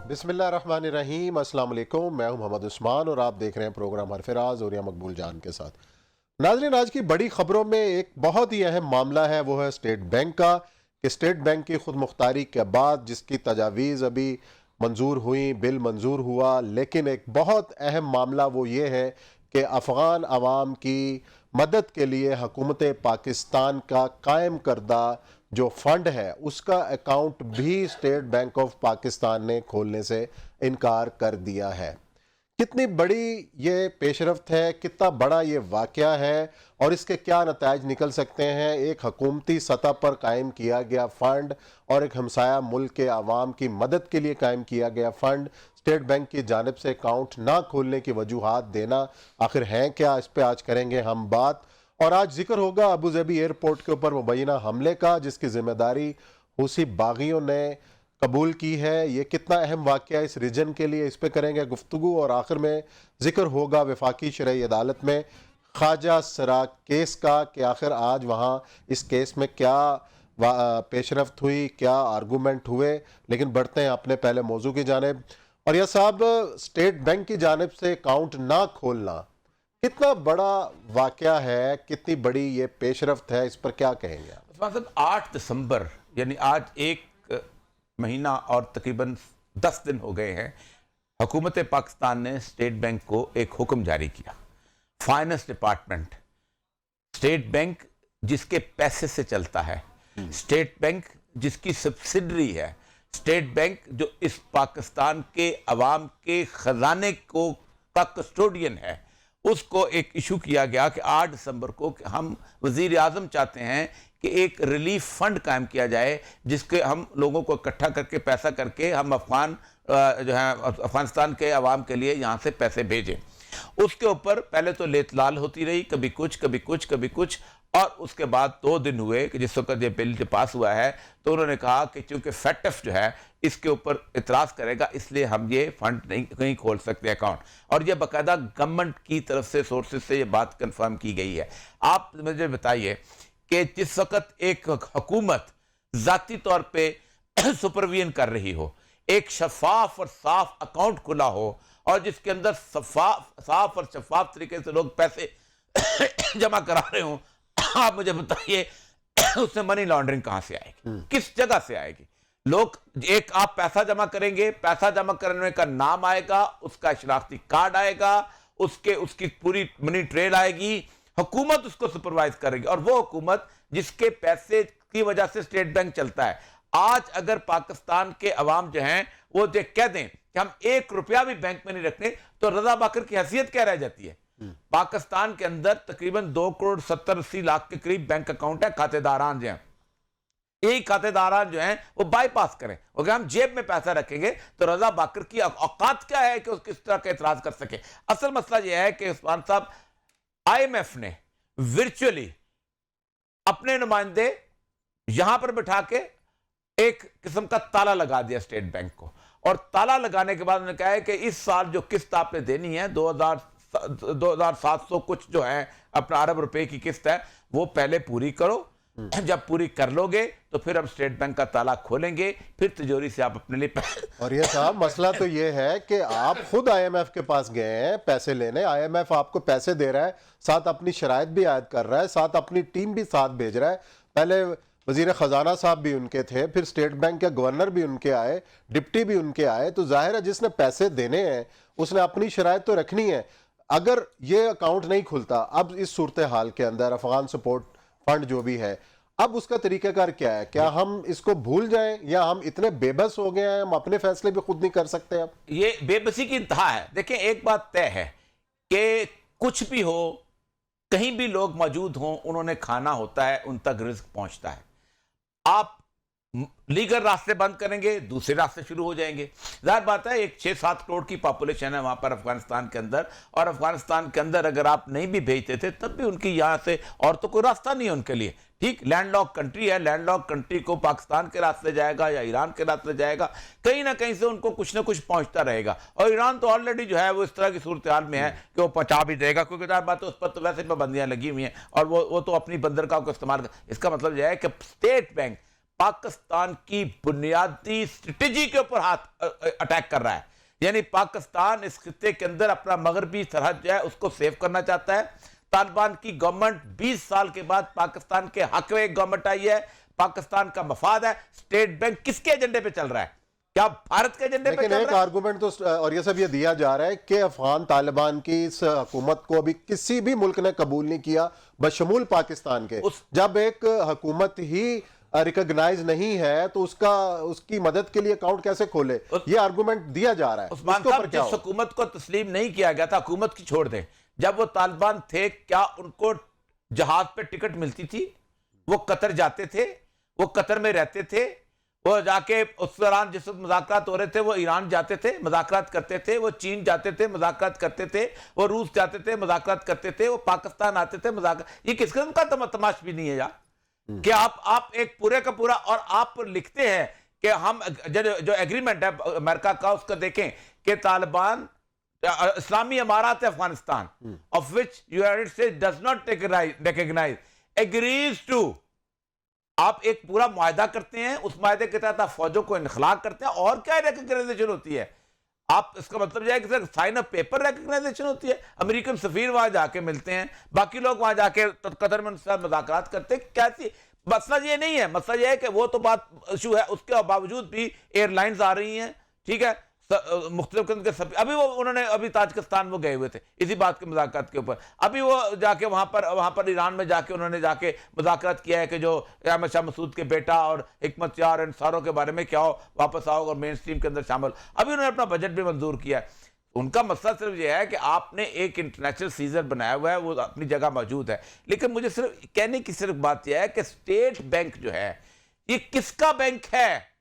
बिस्मिल्लाहिर्रहमानिर्रहीम, अस्सलाम वालेकुम। मैं हूं मोहम्मद उस्मान और आप देख रहे हैं प्रोग्राम हरफराज और या मकबूल जान के साथ। नाज़रीन, आज की बड़ी खबरों में एक बहुत ही अहम मामला है, वो है स्टेट बैंक का। कि स्टेट बैंक की खुद मुख्तारी के बाद जिसकी तजावीज़ अभी मंजूर हुई, बिल मंजूर हुआ, लेकिन एक बहुत अहम मामला वो ये है कि अफ़गान अवाम की मदद के लिए हुकूमत पाकिस्तान का कायम करदा जो फंड है उसका अकाउंट भी स्टेट बैंक ऑफ पाकिस्तान ने खोलने से इनकार कर दिया है। कितनी बड़ी ये पेशरफ्त है, कितना बड़ा ये वाक़या है और इसके क्या नताइज निकल सकते हैं। एक हुकूमती सतह पर कायम किया गया फ़ंड और एक हमसाया मुल्क के आवाम की मदद के लिए कायम किया गया फ़ंड, स्टेट बैंक की जानिब से अकाउंट ना खोलने की वजूहात देना आखिर हैं क्या, इस पर आज करेंगे हम बात। और आज जिक्र होगा अबू धाबी एयरपोर्ट के ऊपर मुबैना हमले का, जिसकी जिम्मेदारी हूसी बागियों ने कबूल की है। ये कितना अहम वाक़या इस रीजन के लिए, इस पर करेंगे गुफ्तगू। और आखिर में जिक्र होगा वफाकी शरई अदालत में ख्वाजा सरा केस का, कि आखिर आज वहाँ इस केस में क्या पेशरफ्त हुई, क्या आर्गूमेंट हुए। लेकिन बढ़ते हैं अपने पहले मौजू की जानिब। और यह साहब, स्टेट बैंक की जानिब से अकाउंट ना खोलना कितना बड़ा वाक़या है, कितनी बड़ी ये पेशरफ्त है, इस पर क्या कहेंगे आप? साहब 8 दिसंबर यानी आज एक महीना और तकरीबन 10 दिन हो गए हैं, हुकूमत पाकिस्तान ने स्टेट बैंक को एक हुक्म जारी किया। फाइनेंस डिपार्टमेंट, स्टेट बैंक जिसके पैसे से चलता है, स्टेट बैंक जिसकी सब्सिडरी है, स्टेट बैंक जो इस पाकिस्तान के अवाम के खजाने को का कस्टोडियन है, उसको एक इशू किया गया कि 8 दिसंबर को हम वज़ीर आज़म चाहते हैं कि एक रिलीफ फंड कायम किया जाए, जिसके हम लोगों को इकट्ठा करके पैसा करके हम जो है अफगानिस्तान के अवाम के लिए यहाँ से पैसे भेजें। उसके ऊपर पहले तो लेत लाल होती रही, कभी कुछ कभी कुछ कभी कुछ, और उसके बाद 2 दिन हुए कि जिस वक्त ये बिल पास हुआ है तो उन्होंने कहा कि चूंकि फैटफ जो है इसके ऊपर इतराज करेगा, इसलिए हम ये फंड नहीं खोल सकते अकाउंट। और ये बाकायदा गवर्नमेंट की तरफ से सोर्सेज से ये बात कंफर्म की गई है। आप मुझे बताइए कि जिस वक्त एक हुकूमत जाती तौर पे सुपरविजन कर रही हो, एक शफाफ और साफ अकाउंट खुला हो और जिसके अंदर साफ और शफाफ तरीके से लोग पैसे जमा करा रहे हो, आप मुझे बताइए उसमें मनी लॉन्ड्रिंग कहां से आएगी, किस जगह से आएगी? लोग एक आप पैसा जमा करेंगे, पैसा जमा करने का नाम आएगा, उसका शनाख्ती कार्ड आएगा, उसकी पूरी मनी ट्रेल आएगी, हुकूमत उसको सुपरवाइज करेगी, और वो हुकूमत जिसके पैसे की वजह से स्टेट बैंक चलता है। आज अगर पाकिस्तान के अवाम जो हैं वो कह दें कि हम 1 रुपया भी बैंक में नहीं रखने, तो रजा बाकर की हैसियत क्या रह जाती है? पाकिस्तान के अंदर तकरीबन 2 करोड़ 70-80 लाख के करीब बैंक अकाउंट है, खातेदारान जो हैं, यही खातेदारान जो हैं वो बाईपास करें, अगर हम जेब में पैसा रखेंगे तो रजा बाकर की औकात क्या है कि उस किस तरह का एतराज कर सके। असल मसला यह है कि उस्मान साहब, IMF ने वर्चुअली अपने नुमाइंदे यहां पर बिठा के एक किस्म का ताला लगा दिया स्टेट बैंक को, और ताला लगाने के बाद उन्होंने कहा है कि इस साल जो किस्त आपने देनी है 2700 कुछ जो है अपना अरब रुपए की किस्त है, वो पहले पूरी करो। जब पूरी कर लोगे तो फिर हम स्टेट बैंक का ताला खोलेंगे, फिर तिजोरी से आप अपने लिए और ये साहब मसला तो ये है कि आप खुद IMF के पास गए हैं पैसे लेने, IMF आपको पैसे दे रहा है, साथ अपनी शराइत भी आयद कर रहा है, साथ अपनी टीम भी साथ भेज रहा है। पहले वजीर खजाना साहब भी उनके थे, फिर स्टेट बैंक के गवर्नर भी उनके आए, डिप्टी भी उनके आए। तो जाहिर है जिसने पैसे देने हैं उसने अपनी शराइत तो रखनी है। अगर ये अकाउंट नहीं खुलता अब इस सूरत हाल के अंदर, अफगान सपोर्ट फंड जो भी है, अब उसका तरीकाकार क्या है? क्या हम इसको भूल जाएं या हम इतने बेबस हो गए हैं हम अपने फैसले भी खुद नहीं कर सकते? अब ये बेबसी की इंतहा है। देखें, एक बात तय है कि कुछ भी हो, कहीं भी लोग मौजूद हों, उन्होंने खाना होता है, उन तक रिस्क पहुंचता है। आप लीगल रास्ते बंद करेंगे, दूसरे रास्ते शुरू हो जाएंगे। जाहिर बात है, एक 6-7 करोड़ की पॉपुलेशन है वहां पर अफगानिस्तान के अंदर, और अफगानिस्तान के अंदर अगर आप नहीं भी भेजते थे तब भी उनकी यहां से और तो कोई रास्ता नहीं है उनके लिए। ठीक, लैंडलॉक कंट्री है, लैंडलॉक कंट्री को पाकिस्तान के रास्ते जाएगा या ईरान के रास्ते जाएगा, कहीं ना कहीं से उनको कुछ ना कुछ पहुंचता रहेगा। और ईरान तो ऑलरेडी जो है वो इस तरह की सूरत हाल में है कि वो पहुंचा भी देगा, क्योंकि जाहिर बात है उस पर तो वैसे पाबंदियां लगी हुई हैं और वो तो अपनी बंदरगाह को इस्तेमाल कर। इसका मतलब यह है कि स्टेट बैंक पाकिस्तान की बुनियादी स्ट्रेटेजी के ऊपर हाथ अटैक कर रहा है। यानी पाकिस्तान इस खित्ते के अंदर अपना मगरबी सरहद जो है उसको सेव करना चाहता है। तालिबान की गवर्नमेंट 20 साल के बाद पाकिस्तान के हक में एक गवर्नमेंट आई है, पाकिस्तान का मफाद है। स्टेट बैंक किसके एजेंडे पे चल रहा है? क्या भारत के एजेंडे पे लेकिन चल एक रहा है? आर्गुमेंट तो और ये सब ये दिया जा रहा है कि अफगान तालिबान की इस हुकूमत को अभी किसी भी मुल्क ने कबूल नहीं किया बशमूल पाकिस्तान के। जब एक हुकूमत ही रिकॉग्नाइज नहीं है तो उसकी मदद के लिए अकाउंट कैसे खोले? ये आर्गुमेंट दिया जा रहा है। उस्मान साहब, जिस हुकूमत को तस्लीम नहीं किया गया था, हुकूमत की छोड़ दें, जब वो तालिबान थे क्या उनको जहाज पे टिकट मिलती थी? वो कतर जाते थे, वो कतर में रहते थे, वो जाके उस दौरान जिस वक्त मुज़ाकरात हो रहे थे वो ईरान जाते थे, मुज़ाकरात करते थे, वो चीन जाते थे, मुज़ाकरात करते थे, वो रूस जाते थे, मुज़ाकरात करते थे, वो पाकिस्तान आते थे, मुज़ाकरात। ये किस किस्म का तमाश भी नहीं है यार कि आप एक पूरे का पूरा, और आप लिखते हैं कि हम जो एग्रीमेंट है अमेरिका का उसका देखें कि Taliban Islami Amarat Afghanistan of which United States does not recognize agrees to, आप एक पूरा मुआहदा करते हैं, उस मुआहदे के तहत आप फौजों को इनखला करते हैं, और क्या रिकॉग्नाइजेशन होती है? आप इसका मतलब यह है कि sir sign of paper recognition होती है। अमेरिकन सफीर वहां जाके मिलते हैं, बाकी लोग वहां जाके कतर में उनसे मुज़ाकरात करते हैं। कैसी मसला ये नहीं है, मसला ये है कि वो तो बात इशू है, उसके बावजूद भी एयरलाइंस आ रही हैं, ठीक है, मुख्तलिफ किस्म के सफीर, अभी वो उन्होंने अभी ताजिकिस्तान वो गए हुए थे इसी बात के मुज़ाकरात के ऊपर, अभी वो जाके वहां पर ईरान में जाके उन्होंने जाके मुज़ाकरात किया है कि जो अहमद शाह मसूद के बेटा और हिकमत यार इन सारों के बारे में क्या हो, वापस आओ और मेन स्ट्रीम के अंदर शामिल। अभी उन्होंने अपना बजट भी मंजूर किया है। उनका मसला सिर्फ यह है कि आपने एक इंटरनेशनल सीजर बनाया हुआ है, वो अपनी जगह मौजूद है, लेकिन मुझे सिर्फ कहने की सिर्फ बात यह है कि स्टेट बैंक जो है ये किसका बैंक है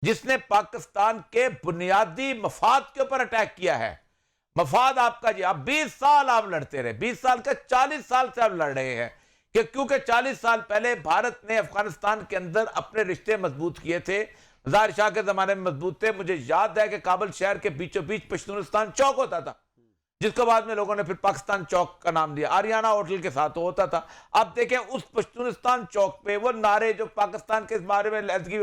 जिसने पाकिस्तान के बुनियादी मफाद के ऊपर अटैक किया है? मफाद आपका जी, आप 20 साल आप लड़ते रहे, 20 साल का 40 साल से आप लड़ रहे हैं कि क्योंकि 40 साल पहले भारत ने अफगानिस्तान के अंदर अपने रिश्ते मजबूत किए थे, ज़ाहिर शाह के जमाने में मजबूत थे। मुझे याद है कि काबुल शहर के बीचों बीच पश्तूनिस्तान चौक होता था, जिसको बाद में लोगों ने फिर पाकिस्तान चौक का नाम दिया, आरियाना होटल के साथ होता था। आप देखें उस पश्तूनिस्तान चौक पे वो नारे जो पाकिस्तान के बारे में लहज़गी,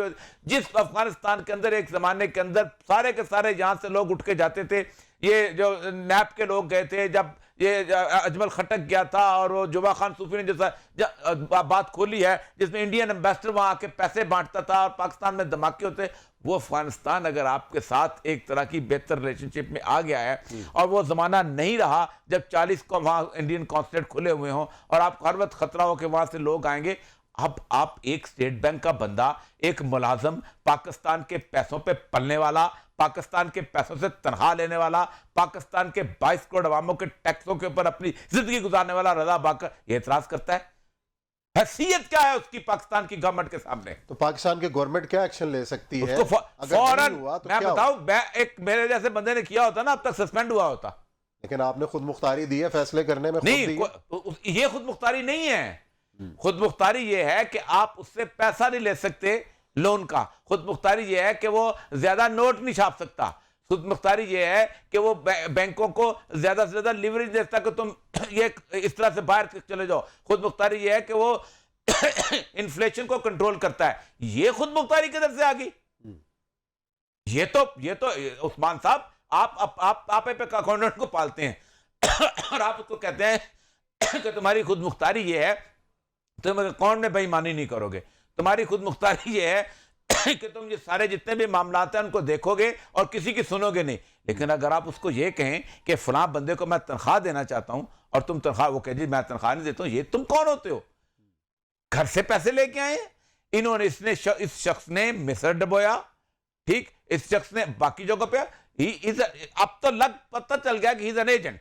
जिस अफगानिस्तान के अंदर एक जमाने के अंदर सारे के सारे यहाँ से लोग उठ के जाते थे। ये जो नैप के लोग गए थे, जब ये अजमल खटक गया था और वो जुबा खान सूफी ने जैसा बात खोली है जिसमें इंडियन एम्बेसडर वहां आके पैसे बांटता था और पाकिस्तान में धमाके होते, वो अफगानिस्तान अगर आपके साथ एक तरह की बेहतर रिलेशनशिप में आ गया है और वो जमाना नहीं रहा जब 40 को वहां इंडियन कॉन्सुलेट खुले हुए हों और आपको हर वक्त खतरा हो कि वहां से लोग आएंगे। अब आप एक स्टेट बैंक का बंदा, एक मुलाजम, पाकिस्तान के पैसों पे पलने वाला, पाकिस्तान के पैसों से तनख्वाह लेने वाला, पाकिस्तान के 22 करोड़ अवामों के टैक्सों के ऊपर अपनी जिंदगी गुजारने वाला रजा बाकर ये एतराज करता है। हैसियत क्या है उसकी पाकिस्तान की गवर्नमेंट के सामने? तो पाकिस्तान की गवर्नमेंट क्या एक्शन ले सकती है? उसको फौरन, तो मैं बताऊं, एक मेरे जैसे बंदे ने किया होता ना अब तक सस्पेंड हुआ होता। लेकिन आपने खुद मुख्तारी दी है फैसले करने में? नहीं, ये खुद मुख्तारी नहीं है। खुद मुख्तारी ये है कि आप उससे पैसा नहीं ले सकते लोन का। खुद मुख्तारी ये है कि वो ज्यादा नोट नहीं छाप सकता। खुद मुख्तारी ये है कि वो बैंकों को ज्यादा से ज्यादा लिवरेज दे सकता कि तुम ये इस तरह से बाहर चले जाओ। खुद मुख्तारी ये है कि वो इन्फ्लेशन को कंट्रोल करता है। ये खुद मुख्तारी किधर से आ गई? ये तो उस्मान साहब, आप एक अकाउंटेंट को पालते हैं और आप उसको कहते हैं कि तुम्हारी खुद मुख्तारी ये है, तुम अकाउंट में बेईमानी नहीं करोगे। तुम्हारी खुद मुख्तारी ये है कि तुम ये सारे जितने भी मामलात हैं उनको देखोगे और किसी की सुनोगे नहीं। लेकिन अगर आप उसको ये कहें कि फलां बंदे को मैं तनख्वाह देना चाहता हूं और तुम तनख्वाह, वो कहे जी मैं तनख्वाह नहीं देता हूं, ये तुम कौन होते हो? घर से पैसे लेके आए इन्होंने, इस शख्स ने मिस्र डबोया, ठीक, इस शख्स ने बाकी जगह पे, अब तो पता चल गया कि ही इज एन एजेंट।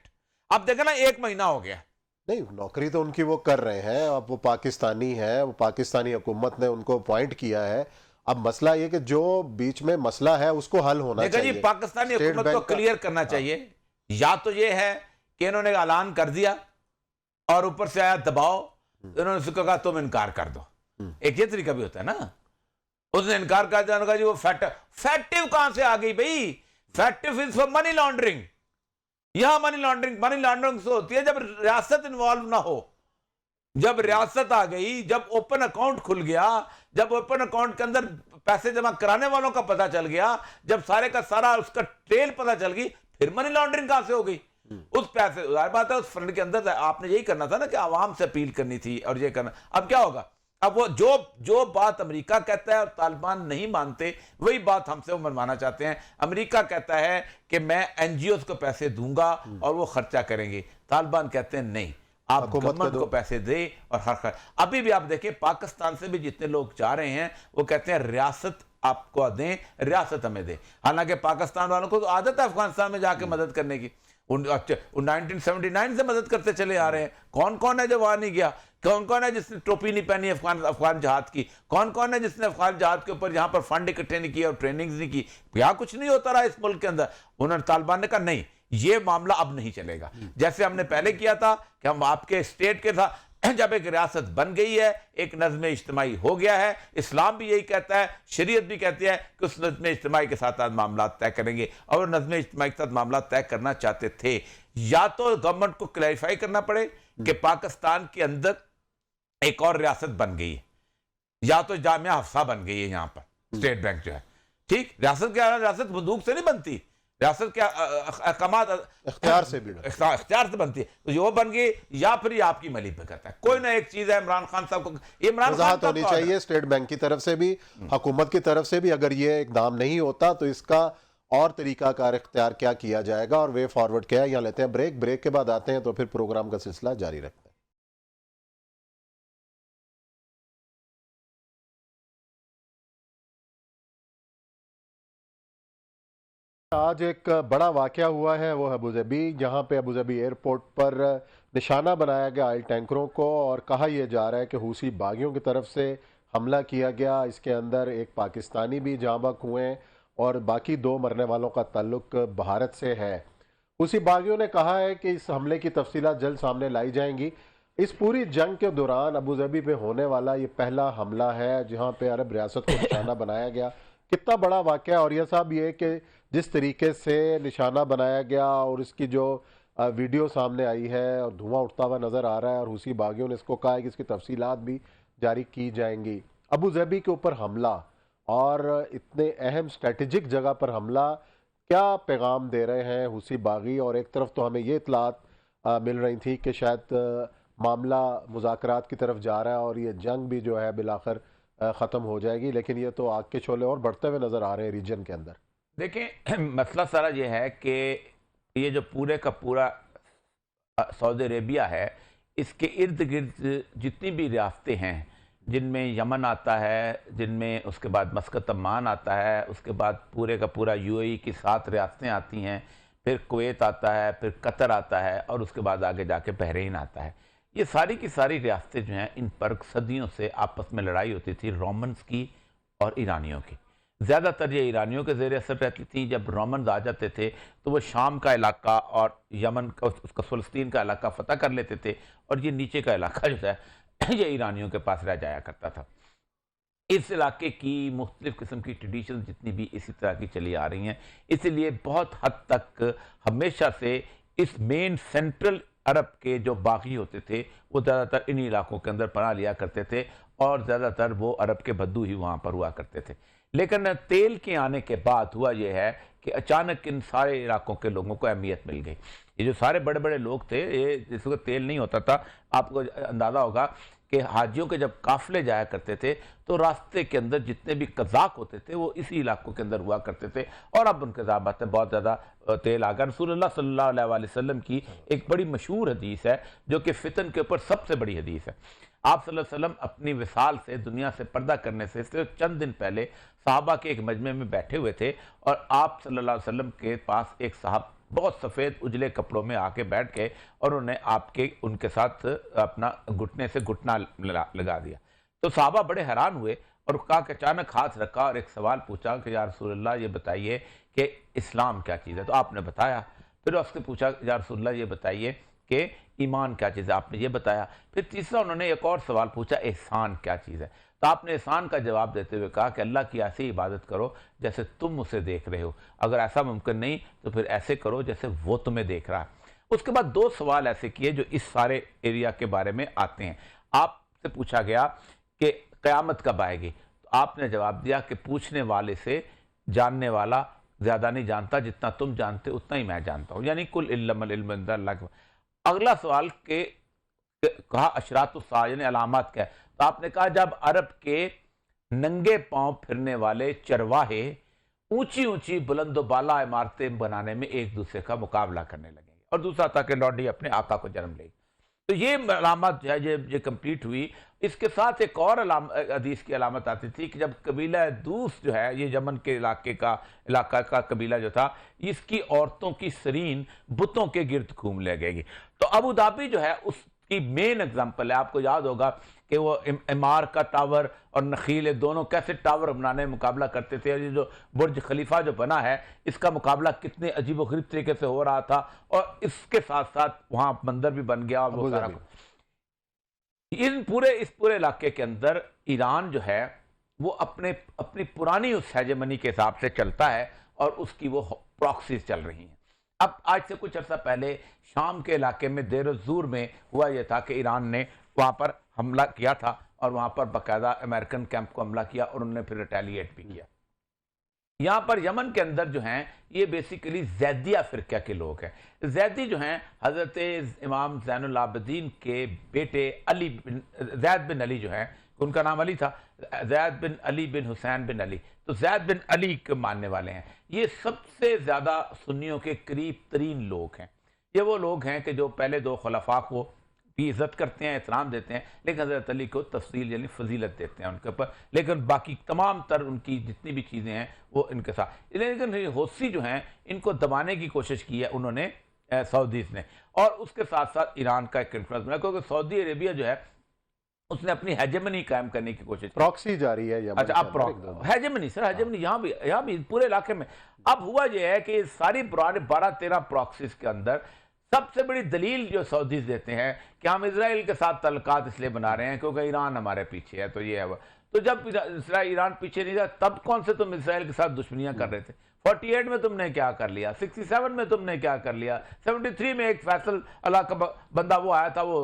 अब देखो ना 1 महीना हो गया। नहीं, नौकरी तो उनकी वो कर रहे हैं, अब वो पाकिस्तानी है, वो पाकिस्तानी हुकूमत ने उनको अपॉइंट किया है। अब मसला ये कि जो बीच में मसला है उसको हल होना चाहिए। जी, पाकिस्तानी हुकूमत को क्लियर करना चाहिए। या तो ये है कि इन्होंने ऐलान कर दिया और ऊपर से आया दबाव, इन्होंने उसको कहा तुम इनकार कर दो। एक ये तरीका भी होता है ना, उसने इनकार कर दिया, कहा जी वो फैक्टिव कहां से आ गई भाई? फैक्टिव इज फॉर मनी लॉन्ड्रिंग। यहां मनी लॉन्ड्रिंग से होती है जब रियासत इन्वॉल्व ना हो। जब रियासत आ गई, जब ओपन अकाउंट खुल गया, जब ओपन अकाउंट के अंदर पैसे जमा कराने वालों का पता चल गया, जब सारे का सारा उसका ट्रेल पता चल गई, फिर मनी लॉन्ड्रिंग कहां से हो गई? उस पैसे, जाहिर बात है उस फंड के अंदर आपने यही करना था ना कि आवाम से अपील करनी थी और ये करना। अब क्या होगा? अब वो जो बात अमेरिका कहता है और तालिबान नहीं मानते, वही बात हमसे वो मनवाना चाहते हैं। अमेरिका कहता है कि मैं एनजीओज को पैसे दूंगा और वो खर्चा करेंगे, तालिबान कहते हैं नहीं, आप गवर्नमेंट को पैसे दे और हर अभी भी आप देखिए पाकिस्तान से भी जितने लोग जा रहे हैं वो कहते हैं रियासत आपको दें, रियासत हमें दें। हालांकि पाकिस्तान वालों को तो आदत है अफगानिस्तान में जाके मदद करने की, 1979 से मदद करते चले आ रहे हैं। कौन कौन है जो वहां नहीं गया? कौन कौन है जिसने टोपी नहीं पहनी अफगान जहाज की? कौन कौन है जिसने अफगान जहाज के ऊपर यहाँ पर फंड इकट्ठे नहीं किए और ट्रेनिंग नहीं की? यहाँ कुछ नहीं होता रहा इस मुल्क के अंदर। उन्होंने तालिबान ने कहा नहीं, ये मामला अब नहीं चलेगा, जैसे हमने पहले किया था कि हम आपके स्टेट के साथ, जब एक रियासत बन गई है, एक नज़्म इज्तिमाई हो गया है, इस्लाम भी यही कहता है, शरीयत भी कहती है कि उस नज़्म इज्तिमाई के साथ आज मामला तय करेंगे। और नज़्म इज्तिमाई के साथ मामला तय करना चाहते थे, या तो गवर्नमेंट को क्लैरिफाई करना पड़े कि पाकिस्तान के अंदर एक और रियासत बन गई है, या तो जामिया हफ्सा बन गई है यहाँ पर स्टेट बैंक जो है। ठीक, रियासत क्या, रियासत बंदूक से नहीं बनती, रियासत क्या अहकामात इख्तियार से भी, इख्तियार से बनती है। तो जो बन गई, या फिर ये आपकी मली पे करता है। कोई ना एक चीज है, इमरान खान साहब को, इमरान खान होनी चाहिए स्टेट बैंक की तरफ से भी, हुकूमत की तरफ से भी। अगर ये इकदाम नहीं होता तो इसका और तरीकाकार इख्तियार क्या किया जाएगा और वे फॉरवर्ड क्या है। यहाँ लेते हैं ब्रेक के बाद आते हैं तो फिर प्रोग्राम का सिलसिला जारी रखते हैं। आज एक बड़ा वाकया हुआ है, वो है अबूधाबी, जहां पे अबूधाबी एयरपोर्ट पर निशाना बनाया गया ऑयल टैंकरों को और कहा यह जा रहा है कि हूसी बागियों की तरफ से हमला किया गया। इसके अंदर एक पाकिस्तानी भी जाँ बहक हुए और बाकी 2 मरने वालों का ताल्लुक भारत से है। हूसी बागियों ने कहा है कि इस हमले की तफसीलात जल्द सामने लाई जाएंगी। इस पूरी जंग के दौरान अबूधाबी पे होने वाला ये पहला हमला है जहाँ पे अरब रियासत को निशाना बनाया गया। कितना बड़ा वाकया। और यह साहब ये कि जिस तरीके से निशाना बनाया गया और इसकी जो वीडियो सामने आई है और धुआं उठता हुआ नज़र आ रहा है, और हूसी बागियों ने इसको कहा है कि इसकी तफसीलात भी जारी की जाएंगी। अबूधाबी के ऊपर हमला और इतने अहम स्ट्रेटेजिक जगह पर हमला, क्या पैगाम दे रहे हैं हूसी बागी? और एक तरफ तो हमें ये इतलात मिल रही थी कि शायद मामला मुज़ाकरात की तरफ जा रहा है और ये जंग भी जो है बिलाखिर ख़त्म हो जाएगी, लेकिन ये तो आग के शोले और बढ़ते हुए नज़र आ रहे हैं रीजन के अंदर। देखें, मसला सारा ये है कि ये जो पूरे का पूरा सऊदी अरेबिया है, इसके इर्द गिर्द जितनी भी रियासतें हैं, जिनमें यमन आता है, जिनमें उसके बाद मस्कत अम्मान आता है, उसके बाद पूरे का पूरा यूएई की 7 रियासतें आती हैं, फिर कुवैत आता है, फिर कतर आता है और उसके बाद आगे जाके बहरीन आता है। ये सारी की सारी रियासतें जो हैं, इन पर सदियों से आपस में लड़ाई होती थी, रोमन्स की और ईरानियों की। ज़्यादातर ये ईरानियों के ज़ेर असर रहती थी। जब रोमन्स आ जाते थे तो वो शाम का इलाका और यमन का, उसका फ़लस्तीन का इलाका फ़तह कर लेते थे, और ये नीचे का इलाका जो है ये ईरानियों के पास रह जाया करता था। इस इलाके की मुख्तलिफ़ किस्म की ट्रेडिशन जितनी भी इसी तरह की चली आ रही हैं, इसलिए बहुत हद तक हमेशा से इस मेन सेंट्रल अरब के जो बागी होते थे वो ज़्यादातर इन्हीं इलाकों के अंदर पनाह लिया करते थे, और ज़्यादातर वो अरब के बद्दू ही वहाँ पर हुआ करते थे। लेकिन तेल के आने के बाद हुआ यह है कि अचानक इन सारे इलाकों के लोगों को अहमियत मिल गई। ये जो सारे बड़े बड़े लोग थे, ये जिसको तेल नहीं होता था, आपको अंदाज़ा होगा कि हाजियों के जब काफ़िले जाया करते थे तो रास्ते के अंदर जितने भी कज़ाक होते थे वो इसी इलाकों के अंदर हुआ करते थे, और अब उनके ज़ाबत है बहुत ज़्यादा तेल आ गया। रसूलुल्लाह सल्लल्लाहु अलैहि वसल्लम की एक बड़ी मशहूर हदीस है जो कि फितन के ऊपर सबसे बड़ी हदीस है। आप सल्लल्लाहु अलैहि वसल्लम अपनी विसाल से, दुनिया से पर्दा करने से सिर्फ चंद दिन पहले सहाबा के एक मजमे में बैठे हुए थे, और आप सल्लल्लाहु अलैहि वसल्लम के पास एक साहब बहुत सफ़ेद उजले कपड़ों में आके बैठ गए और उन्होंने उनके साथ अपना घुटने से घुटना लगा दिया। तो सहाबा बड़े हैरान हुए और कहा कि अचानक हाथ रखा और एक सवाल पूछा कि या रसूलल्लाह ये बताइए कि इस्लाम क्या चीज़ है। तो आपने बताया। फिर उससे पूछा या रसूलल्लाह ये बताइए कि ईमान क्या चीज़ है। आपने ये बताया। फिर तीसरा उन्होंने एक और सवाल पूछा, एहसान क्या चीज़ है। तो आपने एहसान का जवाब देते हुए कहा कि अल्लाह की ऐसी इबादत करो जैसे तुम उसे देख रहे हो, अगर ऐसा मुमकिन नहीं तो फिर ऐसे करो जैसे वो तुम्हें देख रहा है। उसके बाद 2 सवाल ऐसे किए जो इस सारे एरिया के बारे में आते हैं। आपसे पूछा गया कि क़यामत कब आएगी, तो आपने जवाब दिया कि पूछने वाले से जानने वाला ज़्यादा नहीं जानता, जितना तुम जानते उतना ही मैं जानता हूँ, यानी कुल इल्मुल इल्म इंदल्लाह। अगला सवाल के कहा अशरातुस्सा यानी अलामत क्या है, तो आपने कहा जब अरब के नंगे पांव फिरने वाले चरवाहे ऊंची ऊंची बुलंदोबाला इमारतें बनाने में एक दूसरे का मुकाबला करने लगेंगे, और दूसरा था कि लौंडी अपने आका को जन्म लेगी। तो ये अलामत जो है ये कंप्लीट हुई। इसके साथ एक और हदीस की अलामत आती थी कि जब कबीला दूस जो है, ये यमन के इलाका का कबीला जो था, इसकी औरतों की सरीन बुतों के गिर्द घूम लगेगी। तो अबू धाबी जो है उसकी मेन एग्जाम्पल है। आपको याद होगा कि वो इमार का टावर और नखील दोनों कैसे टावर बनाने में मुकाबला करते थे, और ये जो बुर्ज खलीफा जो बना है इसका मुकाबला कितने अजीब व गरीब तरीके से हो रहा था, और इसके साथ साथ वहां मंदिर भी बन गया और वो सारा इस पूरे इलाके के अंदर ईरान जो है वो अपनी पुरानी उस हेजेमनी के हिसाब से चलता है, और उसकी वो प्रॉक्सीज चल रही हैं। अब आज से कुछ अर्सा पहले शाम के इलाके में देर ज़ूर में हुआ यह था कि ईरान ने वहाँ पर हमला किया था, और वहाँ पर बाकायदा अमेरिकन कैंप को हमला किया, और उन्होंने फिर रिटेलिएट भी किया। यहाँ पर यमन के अंदर जो हैं ये बेसिकली जैदिया फ़िरक़ा के लोग हैं। जैदी जो हैं हज़रत इमाम ज़ैनुल आबिदीन के बेटे ज़ैद बिन अली जो हैं, उनका नाम अली था, ज़ैद बिन अली बिन हुसैन बिन अली, तो ज़ैद बिन अली के मानने वाले हैं। ये सबसे ज़्यादा सुन्नियों के करीब तरीन लोग हैं। ये वो लोग हैं कि जो पहले दो खलफा को भी इज़्ज़त करते हैं, एहतराम देते हैं, लेकिन हज़रत अली को तफसील यानी फजीलत देते हैं उनके ऊपर, लेकिन बाकी तमाम तर उनकी जितनी भी चीज़ें हैं वो इनके साथ। लेकिन हौसी जो हैं इनको दबाने की कोशिश की है उन्होंने सऊदीज़ ने, और उसके साथ साथ ईरान का एक इन्फ्लुएंस बना, क्योंकि सऊदी अरेबिया जो है उसने अपनी हेजेमनी कायम करने की कोशिश। प्रॉक्सी जारी है यमन। अच्छा, अब हेजेमनी सर, हेजेमनी यहाँ भी पूरे इलाके में। अब हुआ यह है कि सारी 12-13 प्रॉक्सीज के अंदर सबसे बड़ी दलील जो सऊदीज देते हैं कि हम इजराइल के साथ तल्लुकात इसलिए बना रहे हैं क्योंकि ईरान हमारे पीछे है, तो ये है वो। तो जब ईरान पीछे नहीं था तब कौन से तुम इजराइल के साथ दुश्मनियां कर रहे थे? 48 में तुमने क्या कर लिया, 67 में तुमने क्या कर लिया, 73 में एक फैसल अल्लाह का बंदा वो आया था, वो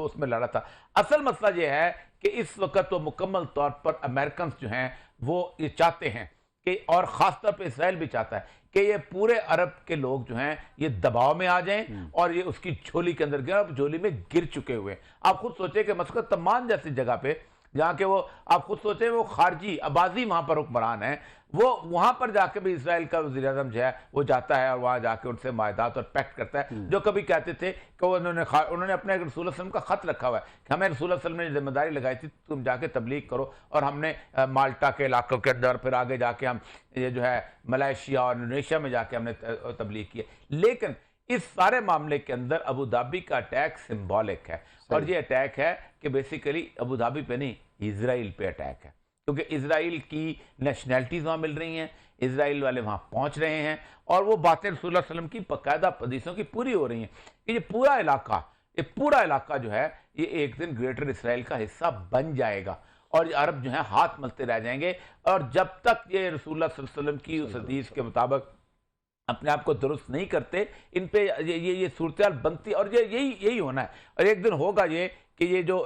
उसमें लड़ा था। असल मसला ये है कि इस वक्त तो मुकम्मल तौर पर अमेरिकन जो हैं वो ये चाहते हैं कि, और ख़ासतौर पर इसराइल भी चाहता है कि ये पूरे अरब के लोग जो हैं ये दबाव में आ जाएं और ये उसकी झोली के अंदर गिर, अब झोली में गिर चुके हुए। आप खुद सोचे कि मस्कत तमान जैसी जगह पे जहाँ के वो, आप खुद सोचे वो खारजी अबाजी वहाँ पर हुक्मरान है, वो वहाँ पर जाके भी इसराइल का वज़ीर आज़म जो है वो जाता है और वहाँ जाके उनसे मायदात और पैक्ट करता है। जो कभी कहते थे कि उन्होंने अपने रसूल सल्लम का ख़त रखा हुआ है कि हमें रसूल सल्लम ने जिम्मेदारी लगाई थी तुम जाके तबलीग करो, और हमने माल्टा के इलाकों के अंदर फिर आगे जाके हम ये जो है मलेशिया और इंडोनेशिया में जाके हमने तबलीग की। लेकिन इस सारे मामले के अंदर अबू धाबी का अटैक सिंबॉलिक है, और ये अटैक है कि बेसिकली अबू धाबी पे नहीं, इजराइल पे अटैक है, क्योंकि इजराइल की नेशनैलिटीज़ वहाँ मिल रही हैं, इजराइल वाले वहाँ पहुँच रहे हैं, और वो बातें रसूल सल्लल्लाहु अलैहि वसल्लम की बाकायदा हदीसों की पूरी हो रही हैं कि ये पूरा इलाका जो है ये एक दिन ग्रेटर इसराइल का हिस्सा बन जाएगा, और अरब जो है हाथ मलते रह जाएंगे। और जब तक ये रसूलुल्लाह सल्लल्लाहु अलैहि वसल्लम की उस हदीस के मुताबिक अपने आप को दुरुस्त नहीं करते, इन पे ये सूरत बनती, और यही होना है। और एक दिन होगा ये कि ये जो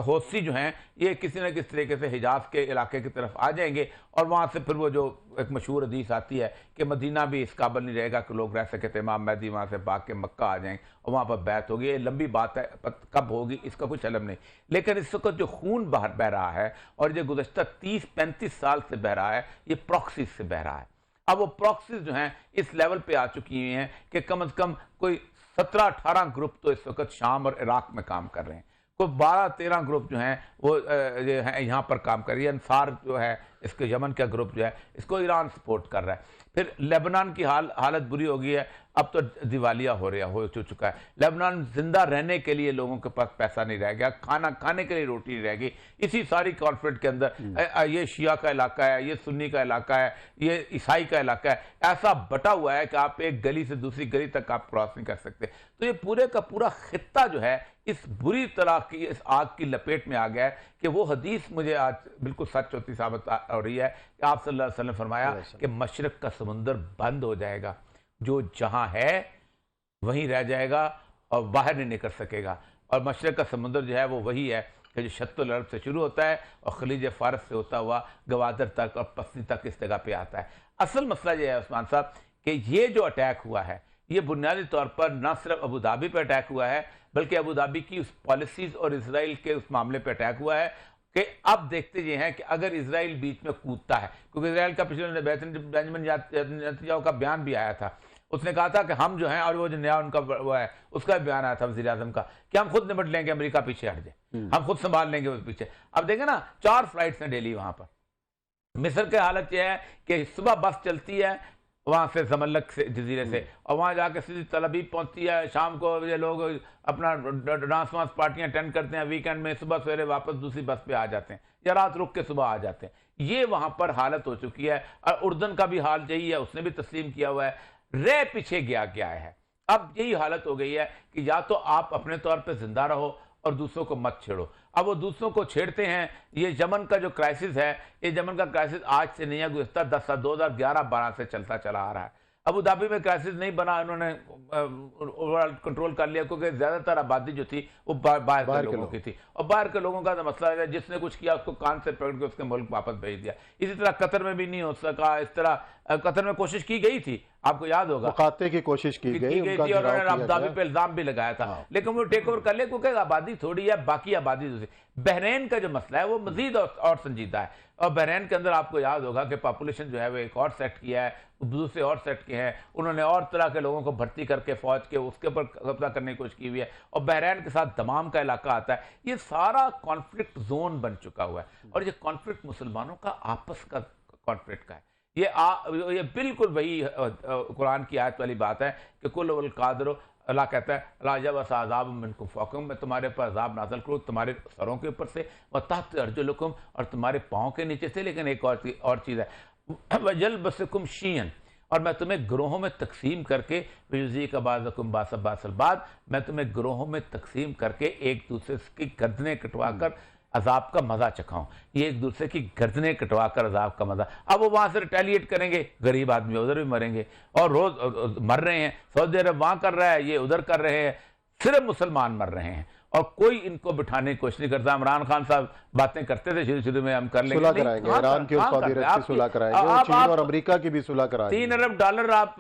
हौसी जो हैं ये किसी न किसी तरीके से हिजाज के इलाके की तरफ आ जाएंगे, और वहाँ से फिर वो जो एक मशहूर हदीस आती है कि मदीना भी इस काबिल नहीं रहेगा कि लोग रह सके, थे इमाम महदी वहाँ से भाग के मक्का आ जाएंगे और वहाँ पर बैत होगी। ये लंबी बात है, कब होगी इसका कुछ इल्म नहीं, लेकिन इस वक्त जो खून बाहर बह रहा है और ये गुज़श्ता 30-35 साल से बह रहा है, ये प्रॉक्सी से बह रहा है। अब वो प्रॉक्सीज जो हैं इस लेवल पे आ चुकी हुई हैं कि कम से कम कोई 17-18 ग्रुप तो इस वक्त शाम और इराक में काम कर रहे हैं, कोई 12-13 ग्रुप जो हैं वो यहाँ पर काम कर रही है। अंसार जो है इसके यमन का ग्रुप जो है इसको ईरान सपोर्ट कर रहा है। फिर लेबनान की हालत बुरी हो गई है, अब तो दिवालिया हो चुका है। लेबनान जिंदा रहने के लिए लोगों के पास पैसा नहीं रह गया, खाना खाने के लिए रोटी नहीं रह गई। इसी सारी कॉन्फ्लिक्ट के अंदर ये शिया का इलाका है, ये सुन्नी का इलाका है, ये ईसाई का इलाका है, ऐसा बटा हुआ है कि आप एक गली से दूसरी गली तक आप क्रॉस नहीं कर सकते। तो ये पूरे का पूरा खित्ता जो है इस बुरी तरह की इस आग की लपेट में आ गया है कि वो हदीस मुझे आज बिल्कुल सच होती साबित हो रही है कि आप सल्लल्लाहु अलैहि वसल्लम ने फरमाया कि मशरक का समुंदर बंद हो जाएगा, जो जहां है वहीं रह जाएगा और बाहर नहीं निकल सकेगा। और मशरक का समुंदर जो है वो वही है कि जो शत्रुल अरब से शुरू होता है और खलीज फारस से होता हुआ गवादर तक और पसनी तक इस जगह पे आता है। असल मसला ये है उस्मान साहब कि ये जो अटैक हुआ है ये बुनियादी तौर पर न सिर्फ अबू धाबी पर अटैक हुआ है बल्कि अबू धाबी की उस पॉलिसीज और इसराइल के उस मामले पर अटैक हुआ है कि अब देखते ये हैं कि अगर इसराइल बीच में कूदता है, क्योंकि इसराइल का पिछले बेंजामिन नेतन्याहू का बयान भी आया था, उसने कहा था कि हम जो हैं, और वो जो नया उनका वो है उसका भी बयान आया था वज़ीर आज़म का कि हम खुद निपट लेंगे, अमेरिका पीछे हट जाए, हम खुद संभाल लेंगे उस पीछे। अब देखें ना 4 फ्लाइट्स हैं डेली वहां पर। मिस्र की हालत यह है कि सुबह बस चलती है वहां से जमलक से जजीरे से और वहां जाके सीधी तल अबीब पहुंचती है, शाम को ये लोग अपना डांस वांस पार्टियां अटेंड करते हैं, वीकेंड में सुबह सवेरे वापस दूसरी बस पे आ जाते हैं या रात रुक के सुबह आ जाते हैं। ये वहां पर हालत हो चुकी है और उर्दन का भी हाल यही है, उसने भी तस्लीम किया हुआ है, रे पीछे गया है। अब यही हालत हो गई है कि या तो आप अपने तौर पर जिंदा रहो और दूसरों को मत छेड़ो। अब वो दूसरों को छेड़ते हैं। ये यमन का जो क्राइसिस है, ये यमन का क्राइसिस आज से नहीं है, गुज़िश्ता 2011-12 से चलता चला आ रहा है। अबू धाबी में क्राइसिस नहीं बना, उन्होंने ओवरऑल कंट्रोल कर लिया क्योंकि ज्यादातर आबादी जो थी वो बाहर के लोगों की थी और बाहर के लोगों का तो मसला है, जिसने कुछ किया उसको कान से पकड़ के उसके मुल्क वापस भेज दिया। इसी तरह कतर में भी नहीं हो सका, इस तरह कतर में कोशिश की गई थी, आपको याद होगा, खाते की कोशिश की गई थी और उन्होंने अबू धाबी पे इल्जाम भी लगाया था, लेकिन वो टेक ओवर कर ले क्योंकि आबादी थोड़ी है, बाकी आबादी दूसरी। बहरीन का जो मसला है वो मजीद और संजीदा है और बहरीन के अंदर आपको याद होगा कि पॉपुलेशन जो है वो एक और सेट किया है, दूसरे और सेट के हैं, उन्होंने और तरह के लोगों को भर्ती करके फौज के उसके ऊपर कब्जा करने की कोशिश की हुई है और बहरीन के साथ दमाम का इलाका आता है। ये सारा कॉन्फ्लिक्ट जोन बन चुका हुआ है और ये कॉन्फ्लिक्ट मुसलमानों का आपस का कॉन्फ्लिक्ट का है। ये बिल्कुल वही कुरान की आयत वाली बात है कि कुल वल कादिर, अल्लाह कहता है अल्लाह जब अज़ाब मिनकुम फौकुम, मैं तुम्हारे पर अज़ाब नाज़िल करूँ तुम्हारे सरों के ऊपर से, व तहत अर्जुलकुम, और तुम्हारे पाँव के नीचे से। लेकिन एक और चीज़ है, वजल बसकुम शीयन, और मैं तुम्हें ग्रोहों में तकसीम करके, युज़ी का बाज़कुम बासल बाद, मैं तुम्हें ग्रोहों में तकसीम करके एक दूसरे की गर्दनें कटवा कर अजाब का मजा चखाऊं। ये एक दूसरे की गर्दनें कटवा कर अजाब का मजा, अब वो वहां से रिटेलिएट करेंगे, गरीब आदमी उधर भी मरेंगे और रोज मर रहे हैं, सऊदी अरब वहां कर रहा है, ये उधर कर रहे हैं, सिर्फ मुसलमान मर रहे हैं और कोई इनको बिठाने की कोशिश नहीं करता। इमरान खान साहब बातें करते थे शुरू में, हम कर लेंगे, सुलह कराएंगे, ईरान की और सऊदी अरब की सुलह कराएंगे, चीन और अमेरिका की भी सुलह कराएंगे। 3 अरब डॉलर आप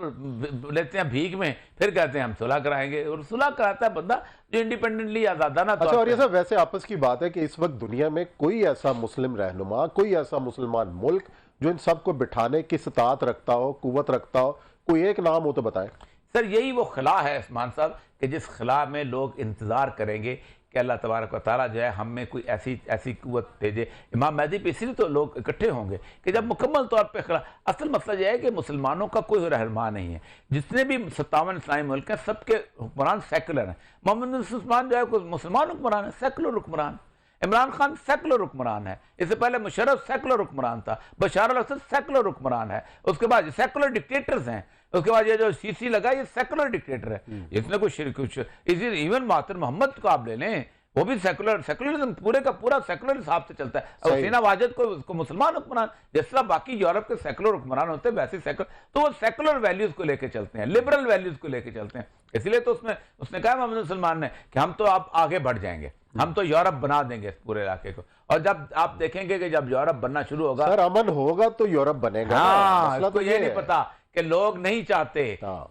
लेते हैं भीख में, फिर कहते हैं हम सुलह कराएंगे, और सुलह कराता है बंदा जो इंडिपेंडेंटली आजादाना। अच्छा, और ये सब वैसे आपस की बात है कि इस वक्त दुनिया में कोई ऐसा मुस्लिम रहनुमा, कोई ऐसा मुसलमान मुल्क जो इन सबको बिठाने की सताहत रखता हो, कुव्वत रखता हो, कोई एक नाम हो तो बताएं। सर यही वो खिला है उस्मान साहब कि जिस खिला में लोग इंतजार करेंगे कि अल्लाह तबारक व तआला जो है हम में कोई ऐसी कुव्वत भेजे। इमाम महदी पे इसलिए तो लोग इकट्ठे होंगे कि जब मुकम्मल तौर पे खिला। असल मसला यह है कि मुसलमानों का कोई रहनुमा नहीं है, जितने भी 57 इस्लामी मुल्क हैं सबके हुक्मरान सेकुलर हैं। मोहम्मद उस्मान जो है कोई मुसलमान हुक्मरान है, सेकुलर हुक्मरान। इमरान खान सेकुलर हुक्मरान है, इससे पहले मुशर्रफ सेकुलर हुक्मरान था, बशार अल असद सेकुलर हुक्मरान है, उसके बाद सेकुलर डिक्टेटर्स हैं, उसके बाद ये जो सीसी लगा ये सेकुलर डिक्टेटर है। इसने कुछ इवन मातर मोहम्मद को आप ले लें, वो भी सेकुलरिज्म पूरे का पूरा सेकुलर हिसाब से चलता है। और हुसैन वाजिद को उसको मुसलमान हुक्मरान, जिस तरह बाकी यूरोप के सेकुलर हुक्मरान होते हैं वैसे सेकुलर, तो वो सेकुलर वैल्यूज को लेकर चलते हैं, लिबरल वैल्यूज को लेकर चलते हैं। इसलिए तो उसने कहा मोहम्मद मुसलमान ने कि हम तो आप आगे बढ़ जाएंगे, हम तो यूरोप बना देंगे इस पूरे इलाके को। और जब आप देखेंगे कि जब यूरोप बनना शुरू होगा, सर अमन होगा तो यूरोप बनेगा। हाँ, तो ये नहीं पता कि लोग नहीं चाहते।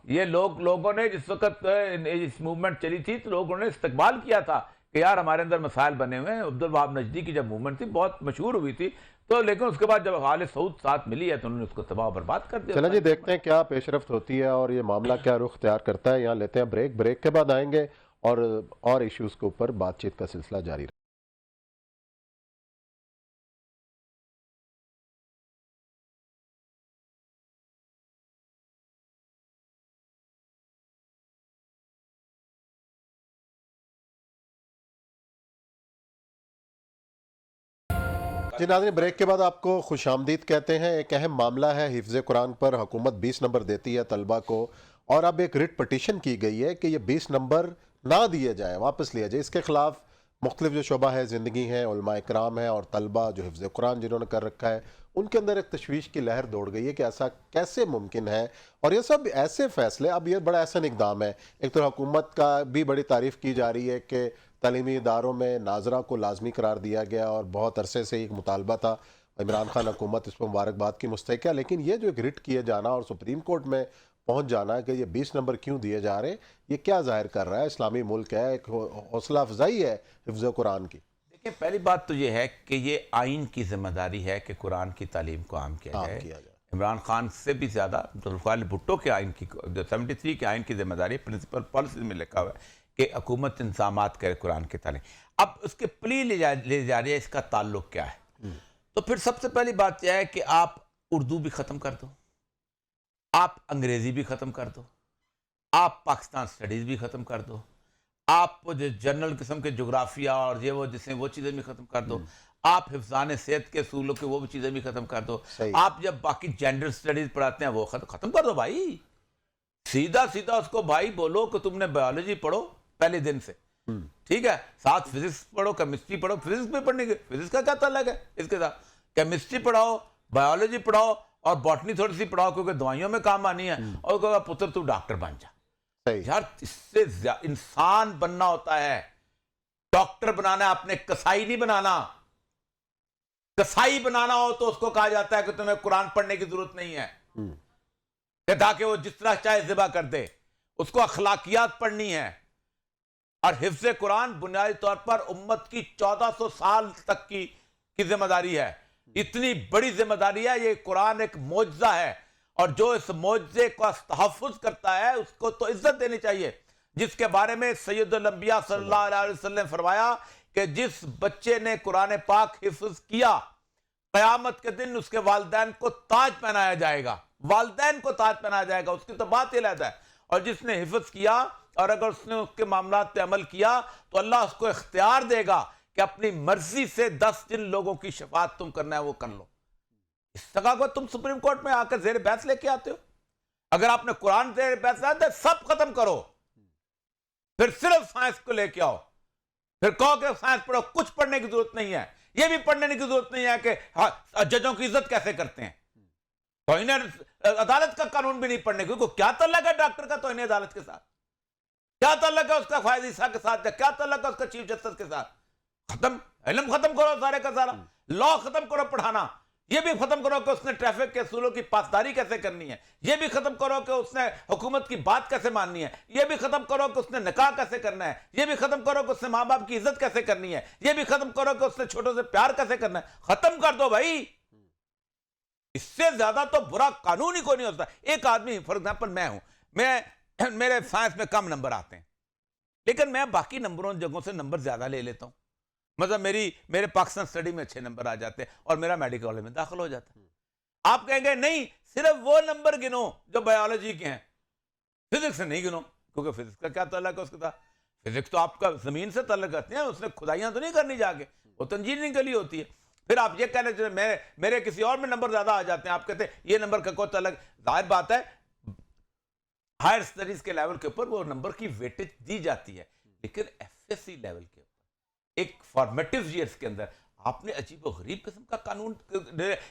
ये लोगों ने जिस वक्त इस मूवमेंट चली थी तो लोगों ने इस्तकबाल किया था कि यार हमारे अंदर मसाइल बने हुए हैं। अब्दुल वहाब नजदी की जब मूवमेंट थी बहुत मशहूर हुई थी, तो लेकिन उसके बाद जब आले सऊद साथ मिली है तो उन्होंने उसको तबाह बर्बाद कर दिया। चला जी, देखते हैं क्या पेशरफ्त होती है और ये मामला क्या रुख इख्तियार करता है। यहाँ लेते हैं ब्रेक के बाद आएंगे और इश्यूज के ऊपर बातचीत का सिलसिला जारी। जी नाज़रीन, ब्रेक के बाद आपको खुशामदीद कहते हैं। एक अहम मामला है, हिफ्ज़ कुरान पर हुकूमत 20 नंबर देती है तलबा को और अब एक रिट पटिशन की गई है कि ये 20 नंबर ना दिए जाए, वापस लिया जाए। इसके खिलाफ मुख्तलिफ जो शोबा है ज़िंदगी है, उलमा इकराम है और तलबा जो हिफ्ज़ कुरान जिन्होंने कर रखा है, उनके अंदर एक तशवीश की लहर दौड़ गई है कि ऐसा कैसे मुमकिन है। और ये सब ऐसे फैसले, अब ये बड़ा ऐसा इकदाम है। एक तो हुकूमत का भी बड़ी तारीफ़ की जा रही है कि तालीमी इदारों में नाजरा को लाजमी करार दिया गया और बहुत अरसे से एक मुतालबा था। इमरान खान हुकूमत इस पर मुबारकबाद की मुस्तहिक है, लेकिन ये जो एक रिट किए जाना और सुप्रीम कोर्ट में पहुंच जाना कि ये 20 नंबर क्यों दिए जा रहे हैं, ये क्या जाहिर कर रहा है? इस्लामी मुल्क है, एक हौसला अफजाई है हिफ्ज़ कुरान की। देखिए, पहली बात तो ये है कि ये आइन की जिम्मेदारी है कि कुरान की तालीम को आम किया जाए। इमरान खान से भी ज़्यादा जुल्फ़िकार भुट्टो के आइन की, जो 73 के आइन की जिम्मेदारी प्रिंसिपल पॉलिसी में लिखा हुआ है कि हुकूमत इंतजामात करे कुरान की तालीम। अब उसके प्ली ले जा रही है, इसका ताल्लुक क्या है? तो फिर सबसे पहली बात यह है कि आप उर्दू भी ख़त्म कर दो, आप अंग्रेज़ी भी ख़त्म कर दो, आप पाकिस्तान स्टडीज़ भी ख़त्म कर दो, आप जो जनरल किस्म के जोग्राफिया और ये वो जिसमें वो चीज़ें भी ख़त्म कर दो, आप हिफ्ज़ान सेहत के असूलों के वो भी चीज़ें भी ख़त्म कर दो, आप जब बाकी जेंडर स्टडीज़ पढ़ाते हैं वो ख़त्म कर दो भाई। सीधा सीधा उसको भाई बोलो कि तुमने बायोलॉजी पढ़ो पहले दिन से, ठीक है, साथ फिजिक्स पढ़ो, केमिस्ट्री पढ़ो। फिजिक्स भी पढ़ने के, फिजिक्स का क्या ताल्लुक है इसके साथ? केमिस्ट्री पढ़ाओ, बायोलॉजी पढ़ाओ और बॉटनी थोड़ी सी पढ़ाओ क्योंकि दवाइयों में काम आनी है, और कहोगा पुत्र तू डॉक्टर बन जा। यार, इससे इंसान बनना होता है, डॉक्टर बनाना है, आपने कसाई नहीं बनाना। कसाई बनाना हो तो उसको कहा जाता है कि तुम्हें कुरान पढ़ने की जरूरत नहीं है, ताकि वो जिस तरह चाहे ज़िबा कर दे। उसको अखलाकियात पढ़नी है। और हिफ्ज़ कुरान बुनियादी तौर पर उम्मत की 1400 साल तक की जिम्मेदारी है। इतनी बड़ी जिम्मेदारी है। ये कुरान एक मोजज़ा है, और जो इस मोजज़े का तहफ़्फ़ुज़ करता है उसको तो इज्जत देनी चाहिए, जिसके बारे में सैयदुल अंबिया सल्लल्लाहु अलैहि वसल्लम ने फरमाया कि जिस बच्चे ने कुरान पाक हिफ्ज़ किया, क़यामत के दिन उसके वालिदैन को ताज पहनाया जाएगा। वालिदैन को ताज पहनाया जाएगा, उसकी तो बात ही अलग है। और जिसने हिफ्ज़ किया और अगर उसने उसके मामलात पे अमल किया तो अल्लाह उसको इख्तियार देगा कि अपनी मर्जी से 10 जिन लोगों की शफाअत तुम करना है वो कर लो। इस जगह को तुम सुप्रीम कोर्ट में आकर ज़ेर बहस लेके आते हो। अगर आपने कुरान ज़ेर बहस लाया तो सब खत्म करो, फिर सिर्फ साइंस को लेके आओ, फिर कहो कि साइंस पढ़ो। कुछ पढ़ने की जरूरत नहीं है। यह भी पढ़ने की जरूरत नहीं है कि जजों की इज्जत कैसे करते हैं। तौहीन अदालत का कानून भी नहीं पढ़ने को। क्या ताल्लुक है डॉक्टर का तौहीन अदालत के साथ? क्या ताल्लुक है उसका फायद ईसा के साथ? क्या ताल्लुक है उसका चीफ जस्टिस के साथ? खत्म। इल्म खत्म करो सारे का सारा। लॉ खत्म करो पढ़ाना। यह भी खत्म करो कि उसने ट्रैफिक के असूलों की पासदारी कैसे करनी है। यह भी खत्म करो कि उसने हुकूमत की बात कैसे माननी है। यह भी खत्म करो कि उसने निकाह कैसे करना है। यह भी खत्म करो कि उसने माँ बाप की इज्जत कैसे करनी है। यह भी खत्म करो कि उसने छोटों से प्यार कैसे करना है। खत्म कर दो भाई। इससे ज्यादा तो बुरा कानून ही कोई नहीं होता। एक आदमी, फॉर एग्जाम्पल मैं हूं, मेरे साइंस में कम नंबर आते हैं, लेकिन मैं बाकी नंबरों जगहों से नंबर ज्यादा ले लेता हूं। मतलब मेरे पाकिस्तान स्टडी में अच्छे नंबर आ जाते हैं और मेरा मेडिकल कॉलेज में दाखिल हो जाता है। आप कहेंगे नहीं, सिर्फ वो नंबर गिनो जो बायोलॉजी के हैं, फिजिक्स से नहीं गिनो, क्योंकि फिजिक्स का क्या ताल्लुक है उसके साथ? फिजिक्स तो आपका जमीन से ताल्लुक रखते हैं, उसने खुदाइयां तो नहीं करनी जाके, वो तो इंजीनियरिंग के लिए होती है। फिर आप ये कह रहे हैं मेरे किसी और में नंबर ज्यादा आ जाते हैं, आप कहते हैं ये नंबर का कोई ताल्लुक। जाहिर बात है, हायर स्टडीज के लेवल के ऊपर वो नंबर की वेटेज दी जाती है, लेकिन एफएससी लेवल के ऊपर एक फॉर्मेटिव ईयर्स के अंदर आपने अजीब और गरीब किस्म का कानून,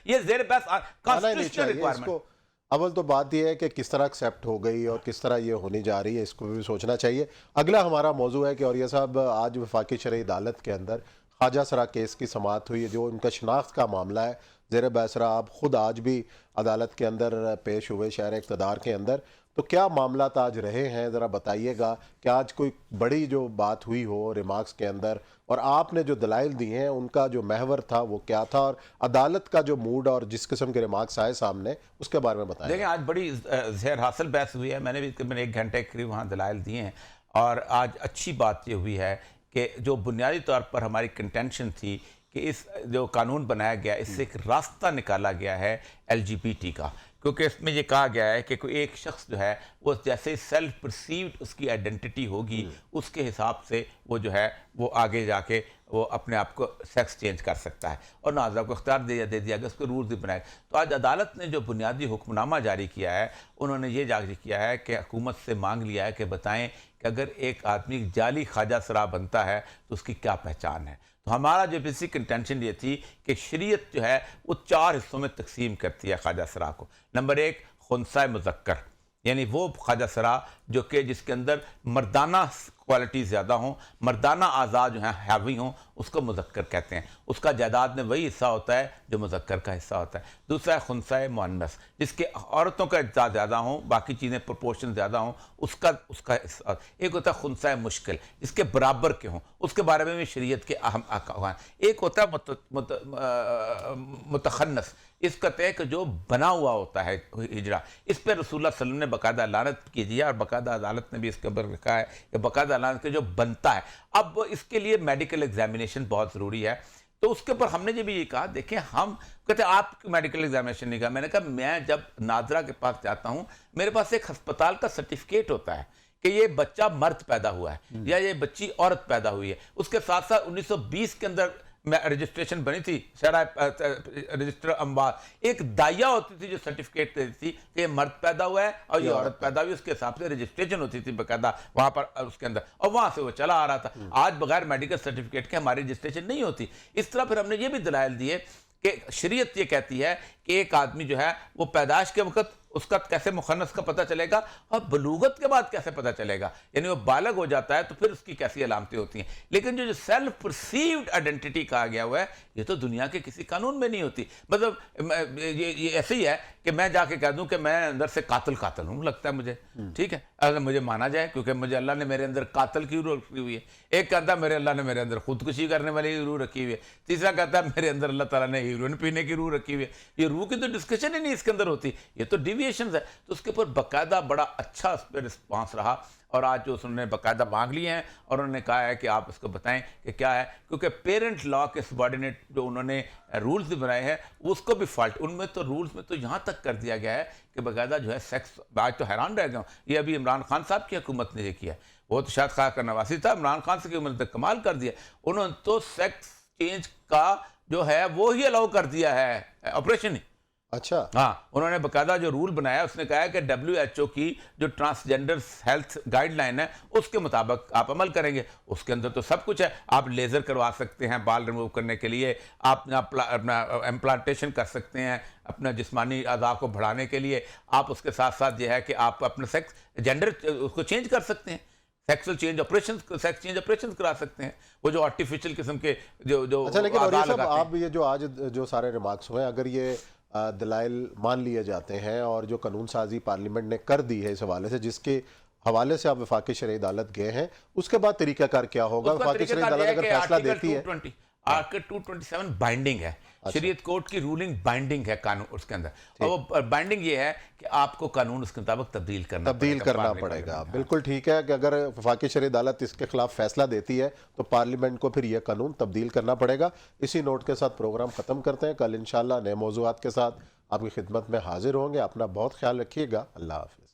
ये ज़ेर बहस कॉन्स्टिट्यूशनल रिक्वायरमेंट। अव्वल तो बात यह है कि किस तरह एक्सेप्ट हो गई और किस तरह ये होनी जा रही है, इसको भी सोचना चाहिए। अगला हमारा मौजू है कि और ये साहब, आज वफाकी शरई अदालत के अंदर ख्वाजा सरा केस की समाअत हुई है, जो उनका शनाख्त का मामला है। ज़ेर बहसरा आप खुद आज भी अदालत के अंदर पेश हुए, शहर इक़्तिदार के अंदर, तो क्या मामला आज रहे हैं, ज़रा बताइएगा कि आज कोई बड़ी जो बात हुई हो रिमार्क्स के अंदर, और आपने जो दलाइल दिए हैं उनका जो महवर था वो क्या था, और अदालत का जो मूड और जिस किस्म के रिमार्क्स आए सामने उसके बारे में बताएं। देखिए, आज बड़ी ज़हर हासिल बहस हुई है। मैंने भी तकरीबन 1 घंटे के करीब वहाँ दलाइल दिए हैं, और आज अच्छी बात ये हुई है कि जो बुनियादी तौर पर हमारी कंटेंशन थी कि इस जो कानून बनाया गया, इससे एक रास्ता निकाला गया है LGBT का, क्योंकि इसमें ये कहा गया है कि कोई एक शख्स जो है वो जैसे सेल्फ परसीव्ड उसकी आइडेंटिटी होगी, उसके हिसाब से वो जो है वो आगे जाके वो अपने आप को सेक्स चेंज कर सकता है, और नाज़रा को इख्तियार दे दिया गया, उसके रूल्स भी बनाए। तो आज अदालत ने जो बुनियादी हुक्मनामा जारी किया है, उन्होंने ये जारी किया है कि हुकूमत से मांग लिया है कि बताएं कि अगर एक आदमी जाली ख्वाजा सरा बनता है तो उसकी क्या पहचान है। तो हमारा जो बेसिक कंटेंशन ये थी कि शरीयत जो है वो 4 हिस्सों में तकसीम करती है ख्वाजा सरा को। नंबर 1, खुनसा मुज़क्कर, यानी वो ख्वाजा सरा जो कि जिसके अंदर मर्दाना क्वालिटी ज़्यादा हों, मर्दाना आज़ाद जो हैं हैवी हों, उसको मुज़क्कर कहते हैं। उसका जायदाद में वही हिस्सा होता है जो मुज़क्कर का हिस्सा होता है। दूसरा है खुनसा मुअन्नस, जिसके औरतों का हिस्सा ज़्यादा हों, बाकी चीज़ें प्रोपोर्शन ज़्यादा हों, उसका हिस्सा। एक होता है खुनसा मुश्किल, जिसके बराबर के हों, उसके बारे में भी शरीयत के अहम अहकाम हैं। एक होता है मुतखन्नस, इस कहते हैं कि जो बना हुआ होता है हिजड़ा। इस पर रसूलुल्लाह सल्लल्लाहु अलैहि वसल्लम ने बाकायदा लानत कीजिए है और बाकायदा अदालत ने भी इसके ऊपर लिखा है कि बाकायदा लानत के जो बनता है। अब इसके लिए मेडिकल एग्जामिनेशन बहुत ज़रूरी है, तो उसके ऊपर हमने जब ये कहा, देखें हम कहते हैं आप मेडिकल एग्जामिनेशन नहीं कहा, मैंने कहा मैं जब नादरा के पास जाता हूँ, मेरे पास एक अस्पताल का सर्टिफिकेट होता है कि ये बच्चा मर्द पैदा हुआ है या ये बच्ची औरत पैदा हुई है। उसके साथ साथ 1920 के अंदर रजिस्ट्रेशन बनी थी, रजिस्टर अम्बार, एक दाइया होती थी जो सर्टिफिकेट देती थी कि ये मर्द पैदा हुआ है और ये औरत पैदा हुई, उसके हिसाब से रजिस्ट्रेशन होती थी बाकायदा वहाँ पर उसके अंदर, और वहाँ से वो चला आ रहा था। आज बगैर मेडिकल सर्टिफिकेट के हमारी रजिस्ट्रेशन नहीं होती। इस तरह फिर हमने ये भी दलाइल दिए कि शरीयत ये कहती है कि एक आदमी जो है वो पैदाइश के वक्त उसका कैसे मुखन्नस का पता चलेगा और बलूगत के बाद कैसे पता चलेगा, यानी वो बालग हो जाता है तो फिर उसकी कैसी अलामतें होती हैं। लेकिन जो सेल्फ परसीव्ड आइडेंटिटी कहा गया हुआ है, ये तो दुनिया के किसी कानून में नहीं होती। मतलब ये ऐसे ही है कि मैं जाके कह दूं कि मैं अंदर से कातिल हूं, लगता है मुझे, ठीक है, अगर मुझे माना जाए, क्योंकि मुझे अल्लाह ने मेरे अंदर कातिल की रूह रखी हुई है। एक कहता है मेरे अल्लाह ने मेरे अंदर खुदकुशी करने वाली रूह रखी हुई है। तीसरा कहता है मेरे अंदर अल्लाह ताला ने हीरोइन पीने की रूह रखी हुई है। ये रूह की तो डिस्कशन ही नहीं इसके अंदर होती, ये तो डिविएशन है। तो उसके ऊपर बाकायदा बड़ा अच्छा रिस्पॉन्स रहा और आज जो उन्होंने बाकायदा मांग लिए हैं और उन्होंने कहा है कि आप इसको बताएं कि क्या है, क्योंकि पेरेंट लॉ के सबॉर्डिनेट जो उन्होंने रूल्स भी बनाए हैं उसको भी फॉल्ट, उनमें तो रूल्स में तो यहाँ तक कर दिया गया है कि बाकायदा जो है सेक्स, आज तो हैरान रह गया, ये अभी इमरान खान साहब की हुकूमत ने ये किया, वो तो शायद खा का नवासी था, इमरान खान से की उम्र तक कमाल कर दिया, उन्होंने तो सेक्स चेंज का जो है वो ही अलाउ कर दिया है, ऑपरेशन ही। अच्छा, हाँ, उन्होंने बाकायदा जो रूल बनाया उसने कहा है कि WHO की जो ट्रांसजेंडर हेल्थ गाइडलाइन है उसके मुताबिक आप अमल करेंगे। उसके अंदर तो सब कुछ है, आप लेज़र करवा सकते हैं बाल रिमूव करने के लिए, आप अपना इम्प्लांटेशन कर सकते हैं अपना जिस्मानी अज़ा को बढ़ाने के लिए, आप उसके साथ साथ ये है कि आप अपना सेक्स जेंडर उसको चेंज कर सकते हैं, सेक्स चेंज ऑपरेशन करा सकते हैं, वो जो आर्टिफिशियल किस्म के जो अच्छा, लेकिन और ये सब आप ये जो आज जो सारे रिमार्क्स हुए, अगर ये दलाइल मान लिए जाते हैं और जो कानून साजी पार्लियामेंट ने कर दी है इस हवाले से, जिसके हवाले से आप वफाकी शरई अदालत गए हैं, उसके बाद तरीकाकार क्या होगा? वफाकी शरई अदालत अगर फैसला देती है, आर्टिकल 227 बाइंडिंग है, शरीयत कोर्ट की रूलिंग बाइंडिंग है कानून उसके अंदर, और वो बाइंडिंग ये है कि आपको कानून उसके मुताबिक तब्दील करना पड़ेगा। बिल्कुल ठीक है कि अगर वफाकी शरई अदालत इसके खिलाफ फैसला देती है तो पार्लियामेंट को फिर यह कानून तब्दील करना पड़ेगा। इसी नोट के साथ प्रोग्राम खत्म करते हैं। कल इंशाल्लाह नए मौज़ूआत के साथ आपकी खिदमत में हाजिर होंगे। अपना बहुत ख्याल रखिएगा। अल्लाह हाफिज़।